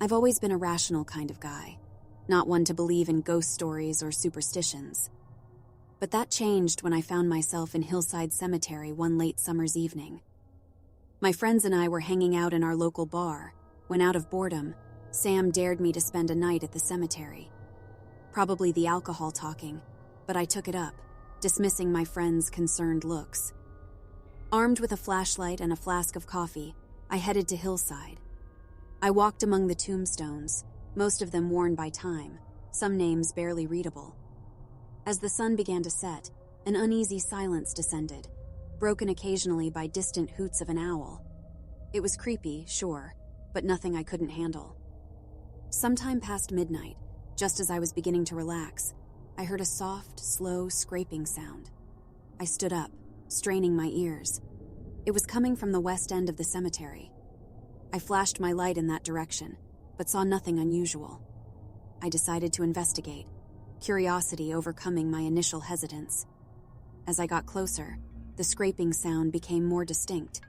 I've always been a rational kind of guy, not one to believe in ghost stories or superstitions. But that changed when I found myself in Hillside Cemetery one late summer's evening. My friends and I were hanging out in our local bar when, out of boredom, Sam dared me to spend a night at the cemetery. Probably the alcohol talking, but I took it up, dismissing my friends' concerned looks. Armed with a flashlight and a flask of coffee, I headed to Hillside. I walked among the tombstones, most of them worn by time, some names barely readable. As the sun began to set, an uneasy silence descended, broken occasionally by distant hoots of an owl. It was creepy, sure, but nothing I couldn't handle. Sometime past midnight, just as I was beginning to relax, I heard a soft, slow scraping sound. I stood up, straining my ears. It was coming from the west end of the cemetery. I flashed my light in that direction, but saw nothing unusual. I decided to investigate, curiosity overcoming my initial hesitance. As I got closer, the scraping sound became more distinct,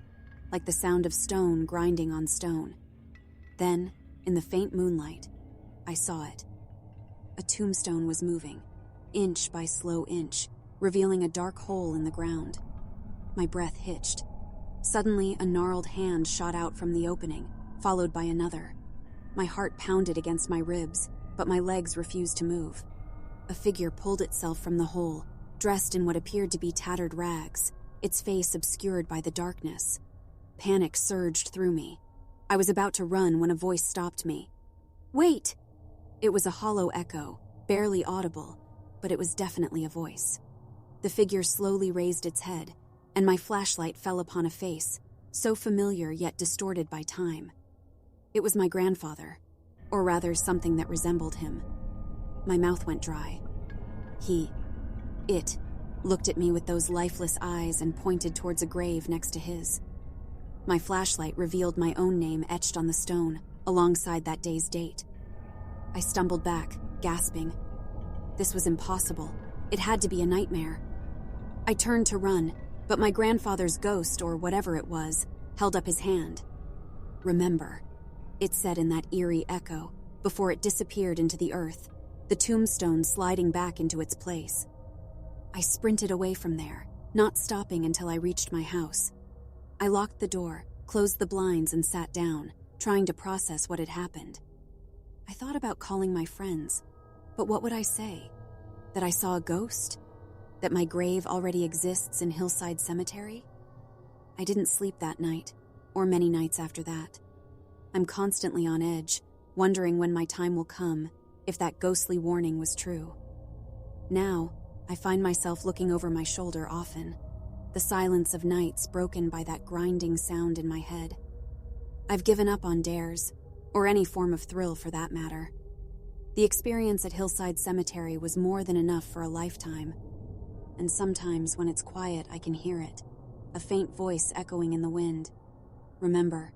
like the sound of stone grinding on stone. Then, in the faint moonlight, I saw it. A tombstone was moving, inch by slow inch, revealing a dark hole in the ground. My breath hitched. Suddenly, a gnarled hand shot out from the opening, followed by another. My heart pounded against my ribs, but my legs refused to move. A figure pulled itself from the hole, dressed in what appeared to be tattered rags, its face obscured by the darkness. Panic surged through me. I was about to run when a voice stopped me. "Wait!" It was a hollow echo, barely audible, but it was definitely a voice. The figure slowly raised its head, and my flashlight fell upon a face, so familiar yet distorted by time. It was my grandfather, or rather something that resembled him. My mouth went dry. It, looked at me with those lifeless eyes and pointed towards a grave next to his. My flashlight revealed my own name etched on the stone, alongside that day's date. I stumbled back, gasping. This was impossible. It had to be a nightmare. I turned to run, but my grandfather's ghost, or whatever it was, held up his hand. "Remember," it said in that eerie echo, before it disappeared into the earth, the tombstone sliding back into its place. I sprinted away from there, not stopping until I reached my house. I locked the door, closed the blinds, and sat down, trying to process what had happened. I thought about calling my friends, but what would I say? That I saw a ghost? That my grave already exists in Hillside Cemetery? I didn't sleep that night, or many nights after that. I'm constantly on edge, wondering when my time will come, if that ghostly warning was true. Now, I find myself looking over my shoulder often, the silence of nights broken by that grinding sound in my head. I've given up on dares, or any form of thrill for that matter. The experience at Hillside Cemetery was more than enough for a lifetime, and sometimes when it's quiet I can hear it, a faint voice echoing in the wind. "Remember,